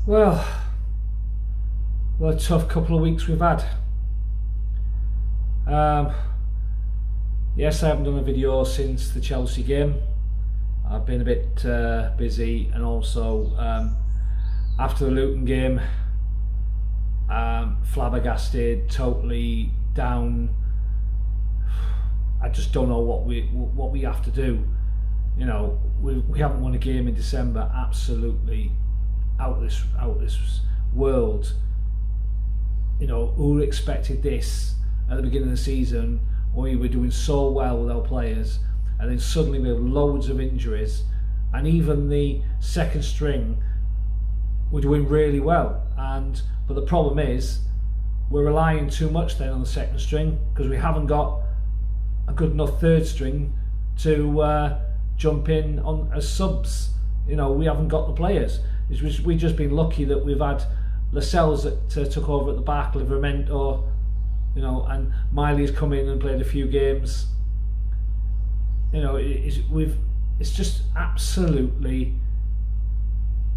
Well, what a tough couple of weeks we've had. Yes, I haven't done a video since the Chelsea game. I've been a bit busy, and also after the Luton game, flabbergasted, totally down. I just don't know what we have to do. You know, we haven't won a game in December. Absolutely out of this world. You know, who expected this at the beginning of the season when we were doing so well with our players, and then suddenly we have loads of injuries, and even the second string we're doing really well. But the problem is we're relying too much then on the second string, because we haven't got a good enough third string to jump in on as subs. You know, we haven't got the players. We've just been lucky that we've had Lascelles that took over at the back, Livramento, you know, and Miley's come in and played a few games. You know, it's just absolutely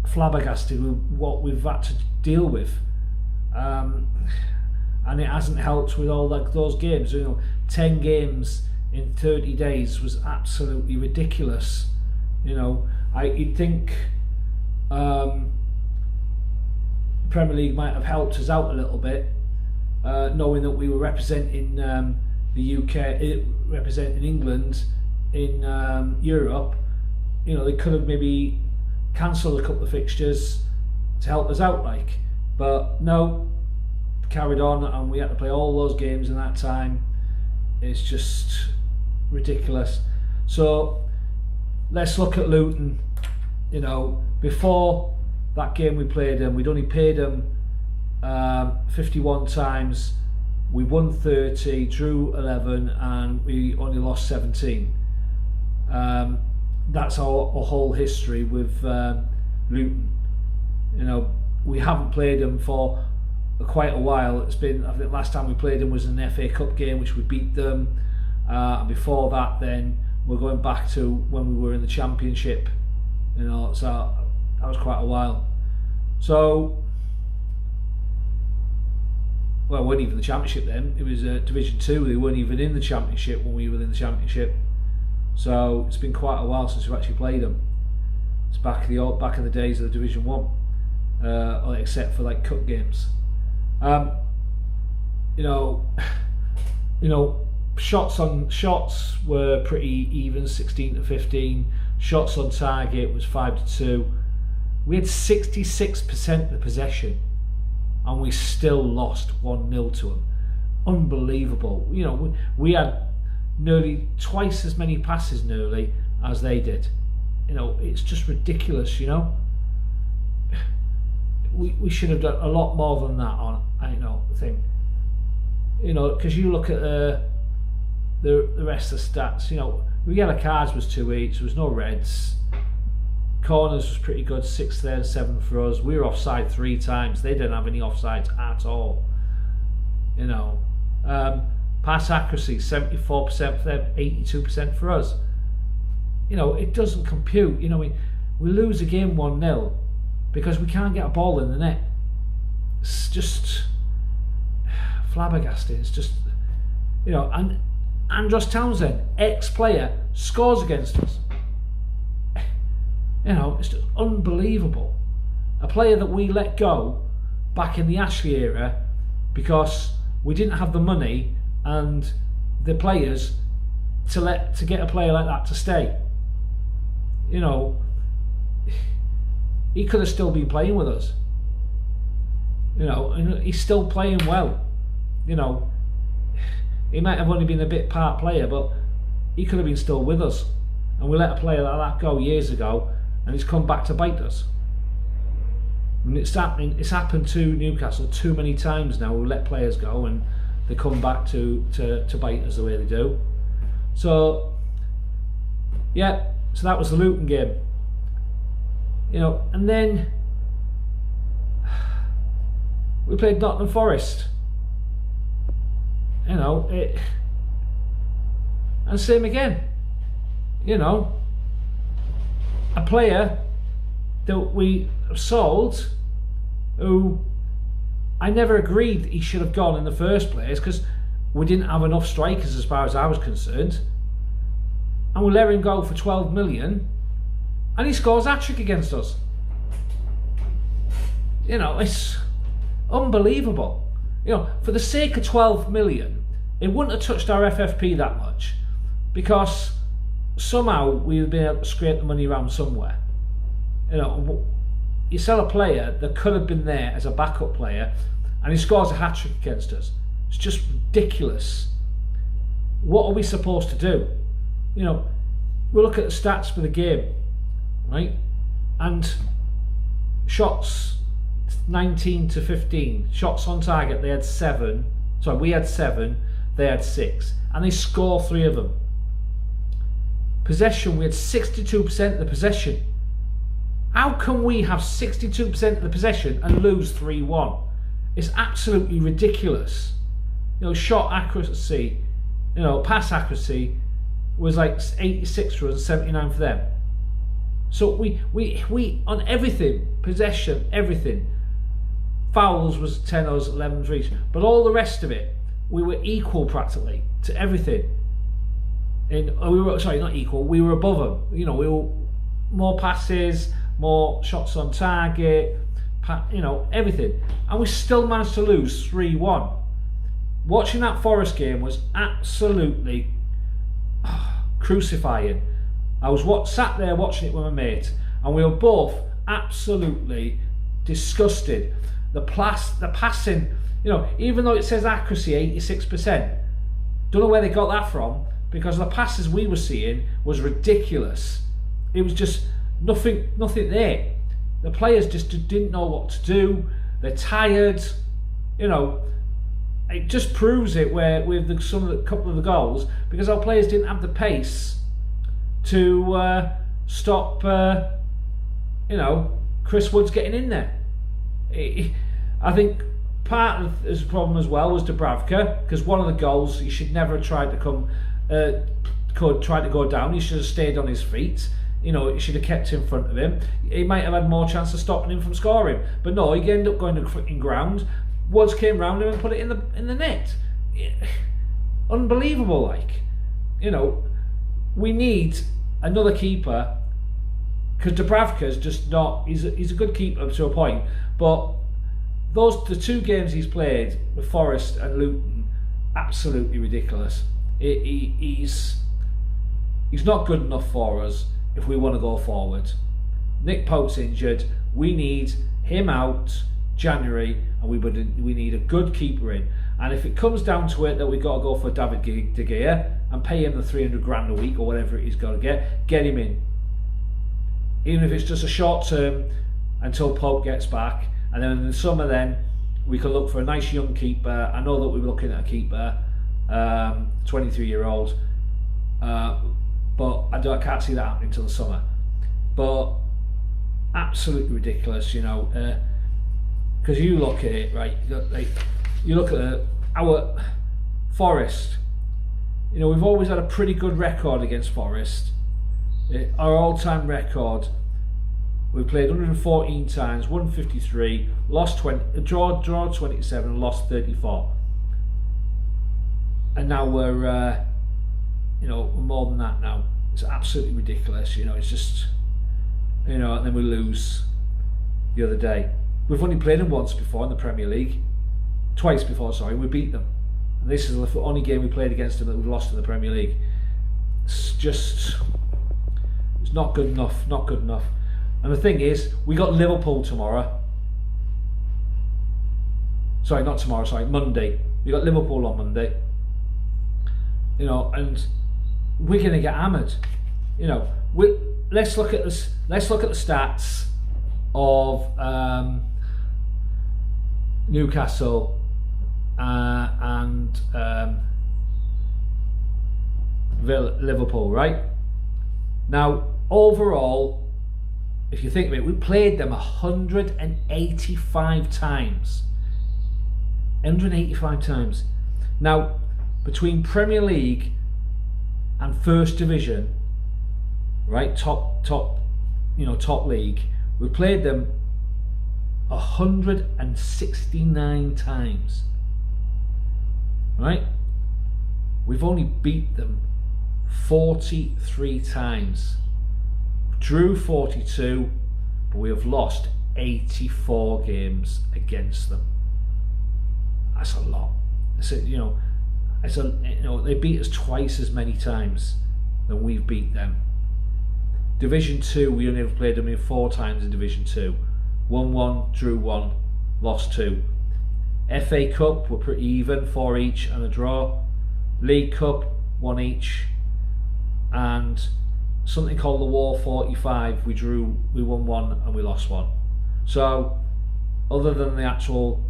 flabbergasted with what we've had to deal with, and it hasn't helped with all those games. You know, 10 games in 30 days was absolutely ridiculous. You know, you'd think Premier League might have helped us out a little bit, knowing that we were representing the UK, representing England in Europe. You know, they could have maybe cancelled a couple of fixtures to help us out, but no, carried on, and we had to play all those games in that time. It's just ridiculous. So let's look at Luton. You know, before that game we played them, we'd only paid them 51 times. We won 30, drew 11, and we only lost 17. That's our whole history with Luton. You know, we haven't played them for quite a while. It's been, I think last time we played them was in an FA Cup game, which we beat them. And before that, then we're going back to when we were in the Championship. You know, so that was quite a while. So, well, it wasn't even the Championship then. It was Division 2. They weren't even in the Championship when we were in the Championship. So it's been quite a while since we've actually played them. It's back in the days of the Division 1, except for like cup games. You know, shots were pretty even, 16-15. Shots on target was 5-2. We had 66% of the possession, and we still lost 1-0 to them. Unbelievable. You know, we had nearly twice as many passes nearly as they did. You know, it's just ridiculous. You know, we should have done a lot more than that on, thing. You know, because you look at the rest of the stats. You know, the yellow cards was 2 each. There was no reds. Corners was pretty good, 6 there, 7 for us. We were offside 3 times. They didn't have any offsides at all. You know, pass accuracy 74% for them, 82% for us. You know, it doesn't compute. You know, we lose a game 1-0 because we can't get a ball in the net. It's just flabbergasting. It's just, you know, and Andros Townsend, ex-player, scores against us. You know, it's just unbelievable. A player that we let go back in the Ashley era because we didn't have the money and the players to get a player like that to stay. You know, he could have still been playing with us. You know, and he's still playing well. You know, he might have only been a bit part player, but he could have been still with us. And we let a player like that go years ago, and he's come back to bite us. And it's happened to Newcastle too many times now. We let players go and they come back to bite us the way they do. So yeah, so that was the Luton game. You know, and then we played Nottingham Forest. You know, and same again. You know, a player that we sold who I never agreed he should have gone in the first place because we didn't have enough strikers as far as I was concerned. And we let him go for 12 million and he scores a hat-trick against us. You know, it's unbelievable. You know, for the sake of 12 million, it wouldn't have touched our FFP that much because somehow we'd been able to scrape the money around somewhere. You know, you sell a player that could have been there as a backup player and he scores a hat-trick against us. It's just ridiculous. What are we supposed to do? You know, we look at the stats for the game, right? And shots 19 to 15. Shots on target, they had 7. Sorry, we had 7, they had 6. And they score 3 of them. Possession, we had 62% of the possession. How can we have 62% of the possession and lose 3-1? It's absolutely ridiculous. You know, shot accuracy, you know, pass accuracy was like 86 for us and 79 for them. So we on everything, possession, everything. Fouls was 10 us, 11 for each. But all the rest of it, we were equal practically to everything. We were, sorry, not equal, we were above them. You know, we were more passes, more shots on target, you know, everything. And we still managed to lose 3-1. Watching that Forest game was absolutely crucifying. I was sat there watching it with my mate, and we were both absolutely disgusted. The passing, you know, even though it says accuracy 86%, don't know where they got that from, because the passes we were seeing was ridiculous. It was just nothing there. The players just didn't know what to do. They're tired, you know. It just proves it where with couple of the goals, because our players didn't have the pace to stop, you know, Chris Wood's getting in there. I think part of his problem as well was Dubravka, because one of the goals he should never have tried to tried to go down. He should have stayed on his feet. You know, he should have kept in front of him. He might have had more chance of stopping him from scoring, but no, he ended up going to the freaking ground. Woods came round him and put it in the net. Unbelievable, like. You know, we need another keeper, because Dubravka's just not. He's a good keeper to a point, but the 2 games he's played with Forest and Luton, absolutely ridiculous. He's not good enough for us if we want to go forward. Nick Pope's injured. We need him out January, and we need a good keeper in. And if it comes down to it that we've got to go for David De Gea and pay him the 300 grand a week or whatever he's got to get him in. Even if it's just a short term until Pope gets back, and then in the summer then we can look for a nice young keeper. I know that we're looking at a keeper, 23-year-old, but I can't see that happening until the summer. But absolutely ridiculous, you know. Because you look at it, right? You look at our Forest. You know, we've always had a pretty good record against Forest. Our all-time record, we played 114 times, won 53, lost 20, draw 27, and lost 34. And now we're, you know, we're more than that now. It's absolutely ridiculous. You know, it's just, you know, and then we lose the other day. We've only played them once before in the Premier League. Twice before, sorry, we beat them. And this is the only game we played against them that we've lost in the Premier League. It's just, it's not good enough, not good enough. And the thing is, we got Liverpool tomorrow. Sorry, not tomorrow, sorry, Monday. We got Liverpool on Monday. You know, and we're going to get hammered. You know, let's look at this. Let's look at the stats of Newcastle and Liverpool, right? Now, overall, if you think of it, we played them 185 times. 185 times. Now, between Premier League and First Division, right, top league, we played them 169 times. Right? We've only beat them 43 times. Drew 42, but we have lost 84 games against them. That's a lot. They beat us twice as many times than we've beat them. Division 2, we only ever played them in 4 times in Division 2. Won 1, drew 1, lost 2. FA Cup, we're pretty even, 4 each and a draw. League Cup, 1 each. And something called the War 45, we won 1 and we lost 1. So, other than the actual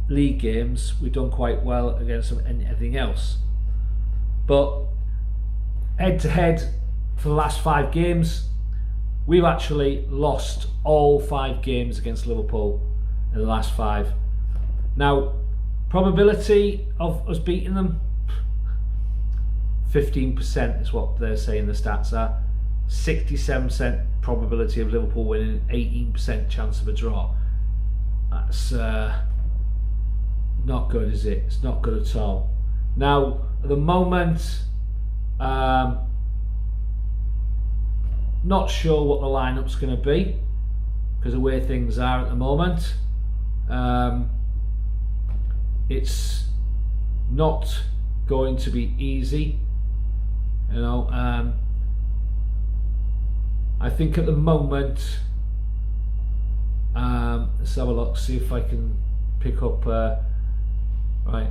league games, we've done quite well against them and everything else. But head to head for the last 5 games, we've actually lost all 5 games against Liverpool in the last 5. Now, probability of us beating them, 15% is what they're saying the stats are. 67% probability of Liverpool winning, 18% chance of a draw. That's not good, is it? It's not good at all. Now, at the moment, not sure what the lineup's going to be because of where things are at the moment. It's not going to be easy, you know. I think at the moment, let's have a look, see if I can pick up. Right,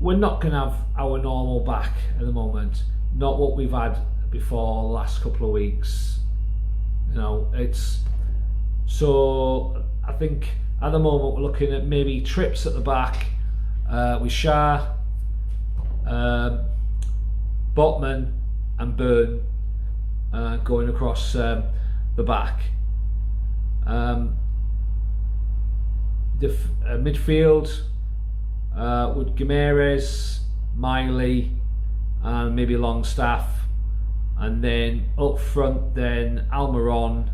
we're not going to have our normal back at the moment. Not what we've had before the last couple of weeks. You know, it's so. I think at the moment we're looking at maybe trips at the back with Shah, Botman, and Byrne going across the back. Midfield with Gimenez, Miley, and maybe Longstaff, and then up front, then Almiron.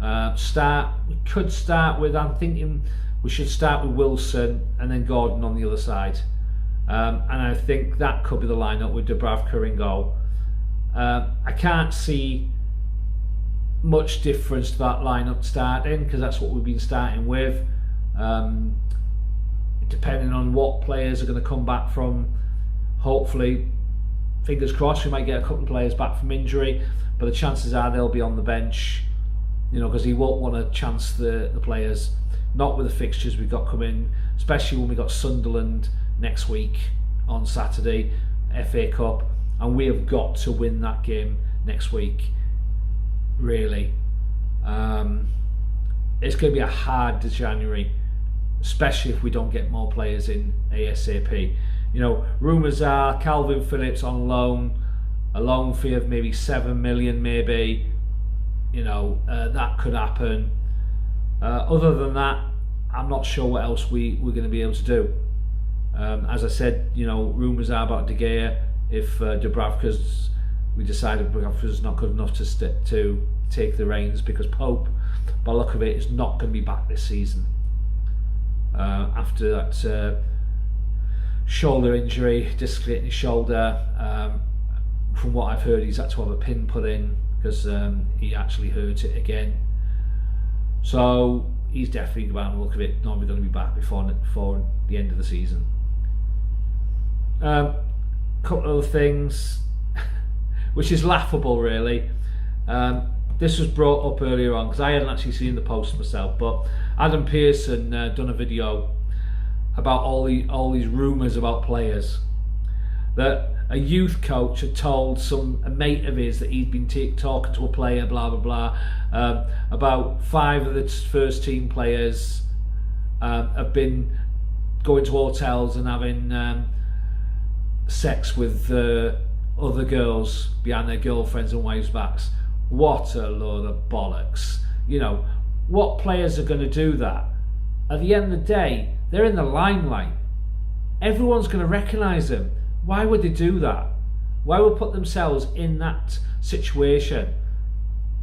We could start with. I'm thinking we should start with Wilson and then Gordon on the other side, and I think that could be the lineup with Dubravka in goal. I can't see much difference to that lineup starting because that's what we've been starting with. Depending on what players are going to come back from, hopefully, fingers crossed, we might get a couple of players back from injury, but the chances are they'll be on the bench, you know, because he won't want to chance the players, not with the fixtures we've got coming, especially when we got Sunderland next week on Saturday, FA Cup, and we have got to win that game next week, really. It's going to be a hard January, especially if we don't get more players in ASAP. You know, rumours are Calvin Phillips on loan, a loan fee of maybe 7 million, maybe. You know, that could happen. Other than that, I'm not sure what else we're going to be able to do. As I said, you know, rumours are about De Gea. If we decided Dubravka's not good enough to take the reins, because Pope, by the look of it, is not going to be back this season. After that shoulder injury, dislocating his shoulder, from what I've heard, he's had to have a pin put in because he actually hurt it again. So he's definitely, by the look of it, not going to be back before the end of the season. Couple of other things, which is laughable, really. This was brought up earlier on because I hadn't actually seen the post myself, but Adam Pearson done a video about all these rumours about players, that a youth coach had told a mate of his that he'd been talking to a player, blah blah blah, about 5 of the first team players have been going to hotels and having sex with other girls behind their girlfriends and wives' backs. What a load of bollocks. You know, what players are going to do that? At the end of the day, they're in the limelight. Everyone's going to recognise them. Why would they do that? Why would they put themselves in that situation?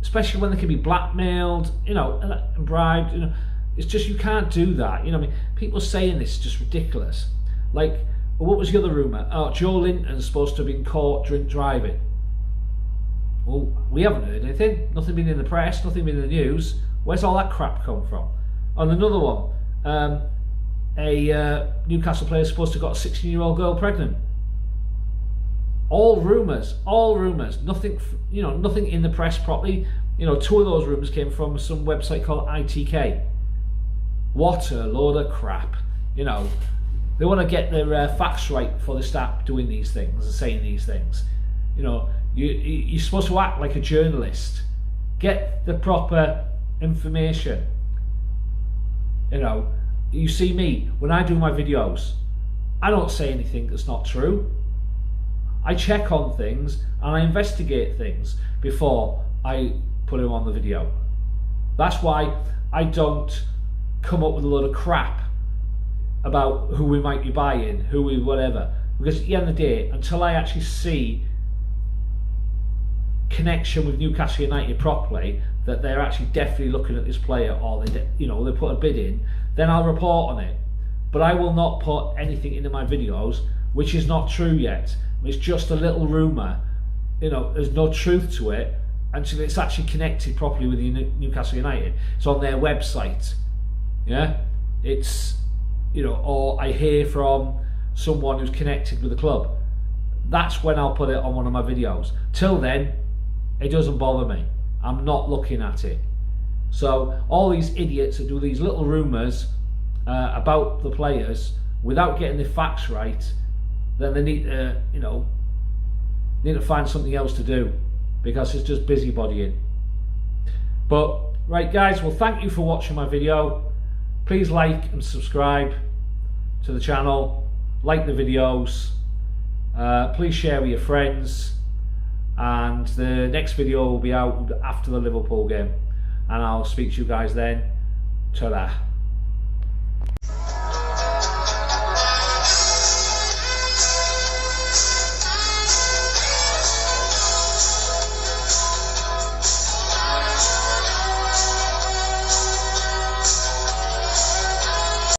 especially when they can be blackmailed, you know, and bribed. You know, it's just, you can't do that. You know, I mean, people saying this is just ridiculous. Like, what was the other rumour? Oh, Joe Linton's supposed to have been caught drink driving. Well, we haven't heard anything. Nothing been in the press, nothing been in the news. Where's all that crap come from? And another one, a Newcastle player supposed to have got a 16-year-old girl pregnant. All rumours, nothing, you know, nothing in the press properly. You know, 2 of those rumours came from some website called ITK. What a load of crap. You know, they want to get their facts right before they start doing these things and saying these things. You know, you're supposed to act like a journalist. Get the proper information. You know, you see me, when I do my videos, I don't say anything that's not true. I check on things and I investigate things before I put them on the video. That's why I don't come up with a load of crap about who we might be buying, who we whatever. Because at the end of the day, until I actually see connection with Newcastle United properly, that they're actually definitely looking at this player, or they, you know, they put a bid in, then I'll report on it. But I will not put anything into my videos which is not true yet. It's just a little rumour. You know, there's no truth to it until it's actually connected properly with Newcastle United. It's on their website. Yeah, it's, you know, or I hear from someone who's connected with the club. That's when I'll put it on one of my videos. Till then, it doesn't bother me. I'm not looking at it. So all these idiots that do these little rumours about the players without getting the facts right, then they need to, you know, need to find something else to do, because it's just busybodying. But right, guys, well, thank you for watching my video. Please like and subscribe to the channel, like the videos, please share with your friends, and the next video will be out after the Liverpool game, and I'll speak to you guys then. Ta-da.